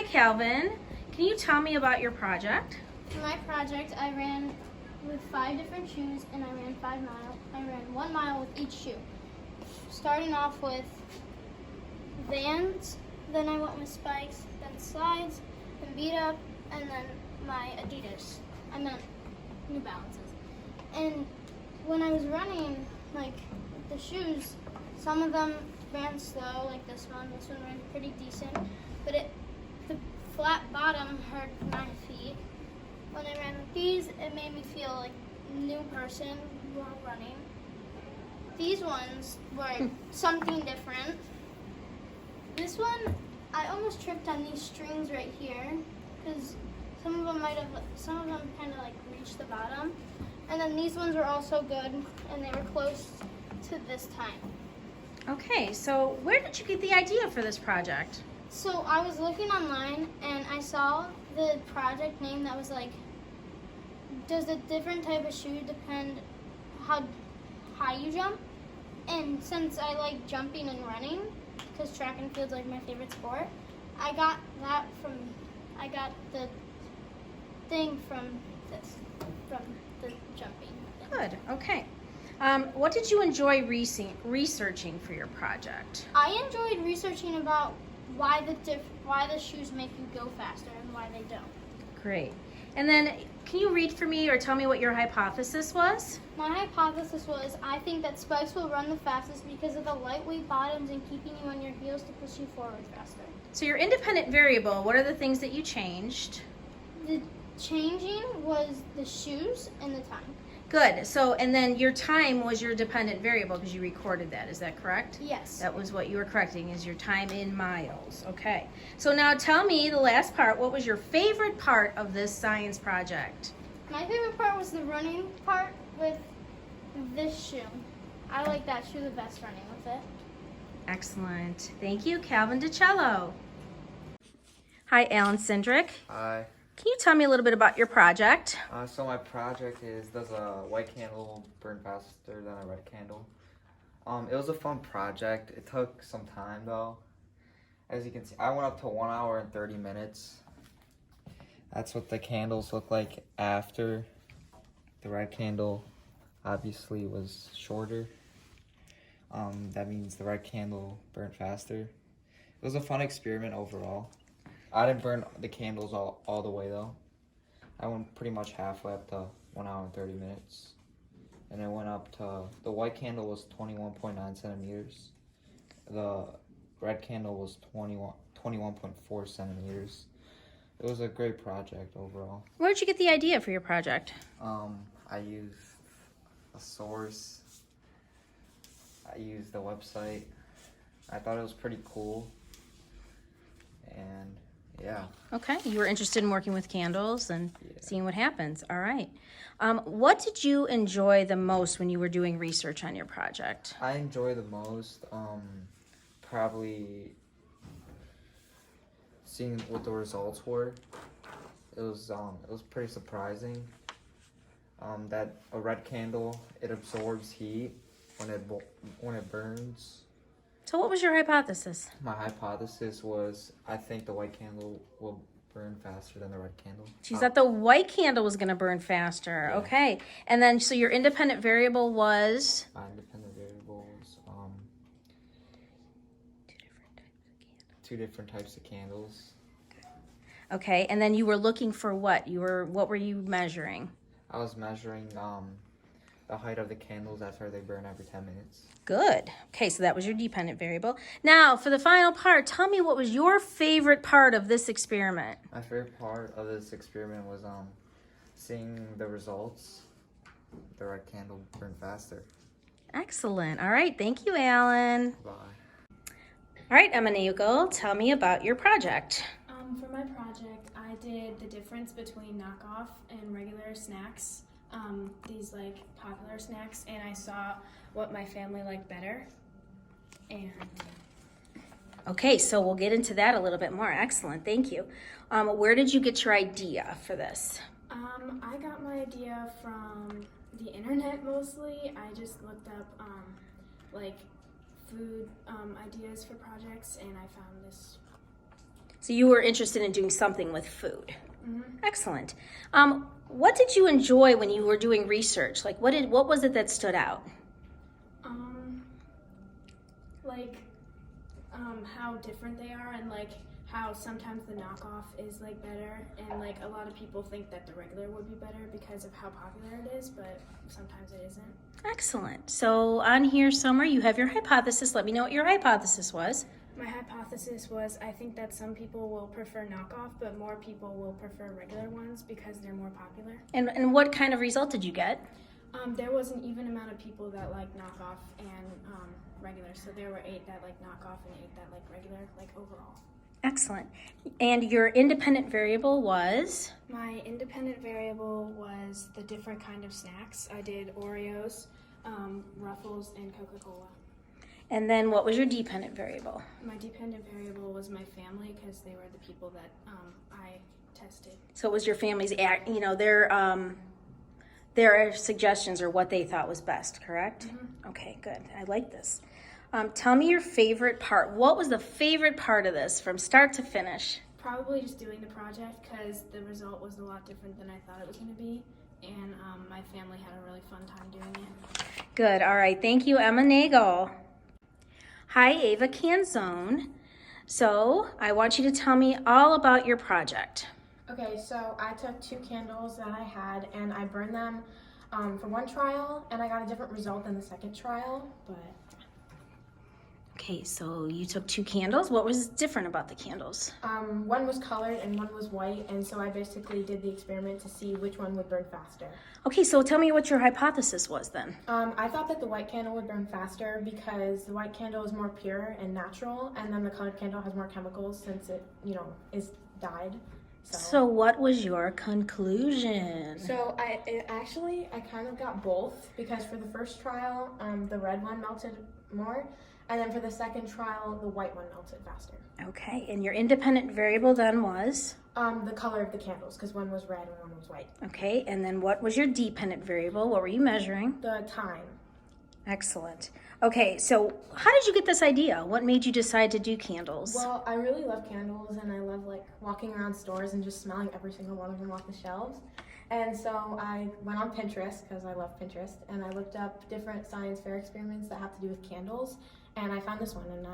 Calvin. Can you tell me about your project? For my project, I ran with 5 different shoes and I ran 5 miles. I ran 1 mile with each shoe. Starting off with Vans, then I went with spikes, then slides, then beat up, and then my Adidas. I meant New Balances. And when I was running, like the shoes, some of them ran slow, like this one. This one ran pretty decent, but the flat bottom hurt my feet. When I ran with these, it made me feel like a new person while running. These ones were something different. This one, I almost tripped on these strings right here because some of them kind of like reached the bottom. And then these ones were also good, and they were close to this time. Okay, so where did you get the idea for this project? So I was looking online and I saw the project name that was like, does a different type of shoe depend how high you jump? And since I like jumping and running, because track and field's like my favorite sport, I got the thing from the jumping thing. Good, okay. What did you enjoy researching for your project? I enjoyed researching about why the shoes make you go faster and why they don't. Great. And then can you read for me or tell me what your hypothesis was? My hypothesis was I think that spikes will run the fastest because of the lightweight bottoms and keeping you on your heels to push you forward faster. So your independent variable, what are the things that you changed? The changing was the shoes and the time. Good. So, and then your time was your dependent variable because you recorded that. Is that correct? Yes. That was what you were correcting, is your time in miles. Okay. So now tell me the last part. What was your favorite part of this science project? My favorite part was the running part with this shoe. I like that shoe the best running with it. Excellent. Thank you, Calvin DiCello. Hi, Alan Cindric. Hi. Can you tell me a little bit about your project? So my project is, does a white candle burn faster than a red candle? It was a fun project. It took some time though. As you can see, I went up to 1 hour and 30 minutes. That's what the candles look like after. The red candle obviously was shorter. That means the red candle burned faster. It was a fun experiment overall. I didn't burn the candles all the way though. I went pretty much halfway up to 1 hour and 30 minutes. And it went up to, the white candle was 21.9 centimeters. The red candle was 21.4 centimeters. It was a great project overall. Where did you get the idea for your project? I used a source. I used the website. I thought it was pretty cool. And yeah. Okay, you were interested in working with candles and seeing what happens. All right. What did you enjoy the most when you were doing research on your project? I enjoy the most probably seeing what the results were. It was pretty surprising that a red candle, it absorbs heat when it burns. So what was your hypothesis? My hypothesis was I think the white candle will burn faster than the red candle. She thought the white candle was going to burn faster. Yeah. Okay. And then, so your independent variable was? My independent variables, two different types of candles. Okay. And then you were looking for what? What were you measuring? I was measuring the height of the candles after they burn every 10 minutes. Good. Okay, so that was your dependent variable. Now, for the final part, tell me what was your favorite part of this experiment? My favorite part of this experiment was seeing the results. The red candle burned faster. Excellent. All right, thank you, Alan. Bye. All right, Emma Nagel, tell me about your project. For my project, I did the difference between knockoff and regular snacks. These like popular snacks, and I saw what my family liked better. And Okay, so we'll get into that a little bit more. Excellent, thank you. Where did you get your idea for this? I got my idea from the internet mostly. I just looked up like food ideas for projects, and I found this. So you were interested in doing something with food. Mm-hmm. Excellent. What did you enjoy when you were doing research? Like, what was it that stood out? Like how different they are, and like how sometimes the knockoff is like better, and like a lot of people think that the regular would be better because of how popular it is, but sometimes it isn't. Excellent. So on here somewhere you have your hypothesis. Let me know what your hypothesis was. My hypothesis was I think that some people will prefer knockoff, but more people will prefer regular ones because they're more popular. And what kind of result did you get? There was an even amount of people that like knockoff and regular, so there were 8 that like knockoff and 8 that like regular, like overall. Excellent. And your independent variable was? My independent variable was the different kind of snacks. I did Oreos, Ruffles, and Coca-Cola. And then what was your dependent variable? My dependent variable was my family because they were the people that I tested. So it was your family's, their suggestions or what they thought was best, correct? Mm-hmm. Okay, good. I like this. Tell me your favorite part. What was the favorite part of this from start to finish? Probably just doing the project because the result was a lot different than I thought it was going to be, and my family had a really fun time doing it. Good. All right. Thank you, Emma Nagel. Hi, Ava Canzone. So I want you to tell me all about your project. Okay, so I took 2 candles that I had and I burned them for one trial, and I got a different result than the second trial, but... Okay, so you took 2 candles. What was different about the candles? One was colored and one was white, and so I basically did the experiment to see which one would burn faster. Okay, so tell me what your hypothesis was then. I thought that the white candle would burn faster because the white candle is more pure and natural, and then the colored candle has more chemicals since it, is dyed. So what was your conclusion? So I kind of got both because for the first trial, the red one melted more, and then for the second trial, the white one melted faster. Okay, and your independent variable then was? The color of the candles, because one was red and one was white. Okay, and then what was your dependent variable? What were you measuring? The time. Excellent. Okay, so how did you get this idea? What made you decide to do candles? Well, I really love candles, and I love walking around stores and just smelling every single one of them off the shelves. And so I went on Pinterest, because I love Pinterest, and I looked up different science fair experiments that have to do with candles, and I found this one, and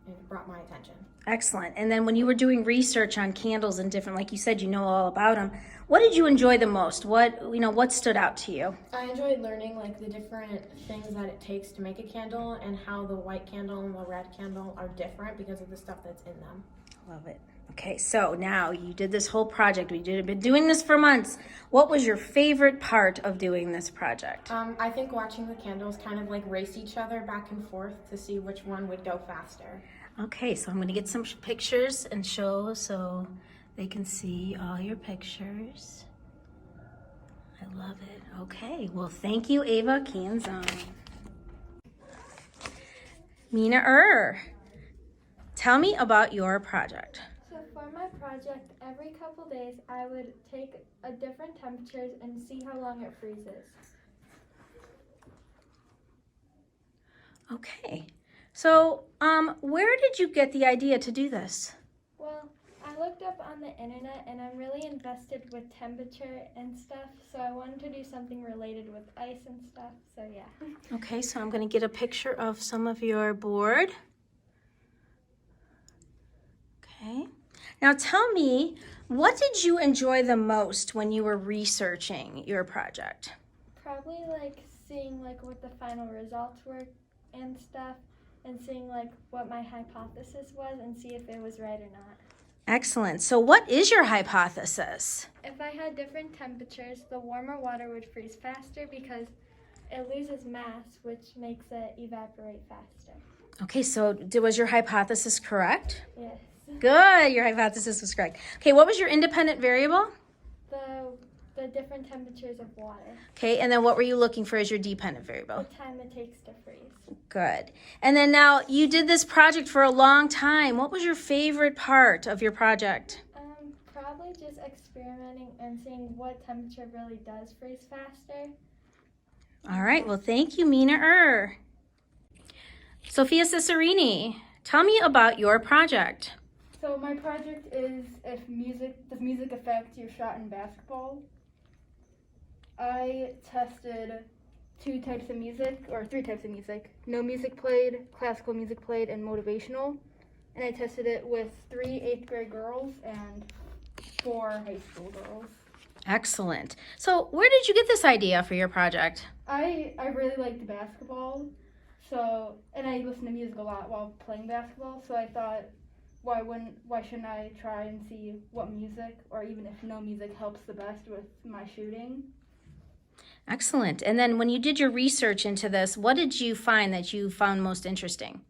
it brought my attention. Excellent. And then when you were doing research on candles and different, like you said, you know all about them, what did you enjoy the most? What stood out to you? I enjoyed learning the different things that it takes to make a candle and how the white candle and the red candle are different because of the stuff that's in them. Love it. Okay, so now you did this whole project. Been doing this for months. What was your favorite part of doing this project? I think watching the candles kind of race each other back and forth to see which one would go faster. Okay, so I'm going to get some pictures and show so they can see all your pictures. I love it. Okay, well, thank you, Ava Canzone. Mina tell me about your project. So for my project, every couple days I would take a different temperatures and see how long it freezes. Okay, so where did you get the idea to do this? Well, I looked up on the internet and I'm really invested with temperature and stuff, so I wanted to do something related with ice and stuff, so yeah. Okay, so I'm going to get a picture of some of your board. Okay, now tell me, what did you enjoy the most when you were researching your project? Probably seeing what the final results were and stuff, and seeing what my hypothesis was and see if it was right or not. Excellent. So what is your hypothesis? If I had different temperatures, the warmer water would freeze faster because it loses mass, which makes it evaporate faster. Okay, so was your hypothesis correct? Yes. Good, your hypothesis was correct. Okay, what was your independent variable? The different temperatures of water. Okay, and then what were you looking for as your dependent variable? The time it takes to freeze. Good. And then now you did this project for a long time. What was your favorite part of your project? Probably just experimenting and seeing what temperature really does freeze faster. All right, well, thank you, Mina Sophia Cicerini, tell me about your project. So my project is does music affect your shot in basketball? I tested three types of music. No music played, classical music played, and motivational. And I tested it with 3 8th grade girls and 4 high school girls. Excellent. So where did you get this idea for your project? I really liked basketball, and I listen to music a lot while playing basketball, so I thought, why shouldn't I try and see what music, or even if no music, helps the best with my shooting? Excellent. And then when you did your research into this, what did you find that you found most interesting?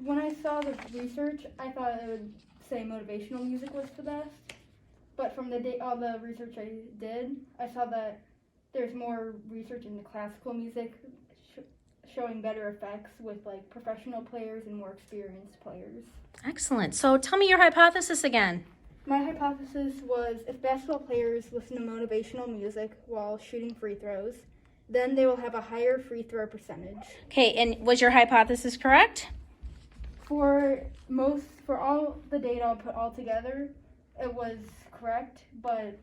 When I saw the research, I thought it would say motivational music was the best, but from all the research I did, I saw that there's more research into classical music showing better effects with like professional players and more experienced players. Excellent. So tell me your hypothesis again. My hypothesis was if basketball players listen to motivational music while shooting free throws, then they will have a higher free throw percentage. Okay, and was your hypothesis correct? For all the data I'll put all together, it was correct, but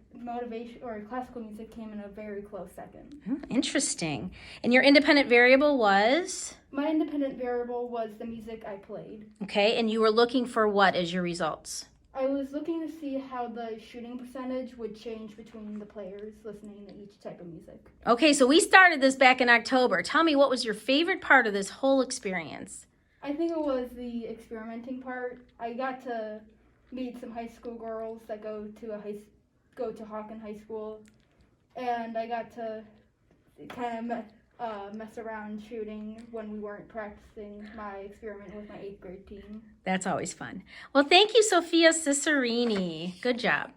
classical music came in a very close second. Interesting. And your independent variable was? My independent variable was the music I played. Okay, and you were looking for what as your results? I was looking to see how the shooting percentage would change between the players listening to each type of music. Okay, so we started this back in October. Tell me, what was your favorite part of this whole experience? I think it was the experimenting part. I got to meet some high school girls that go to Hawken High School, and I got to kind of mess around shooting when we weren't practicing my experiment with my 8th grade team. That's always fun. Well, thank you, Sophia Cicerini. Good job.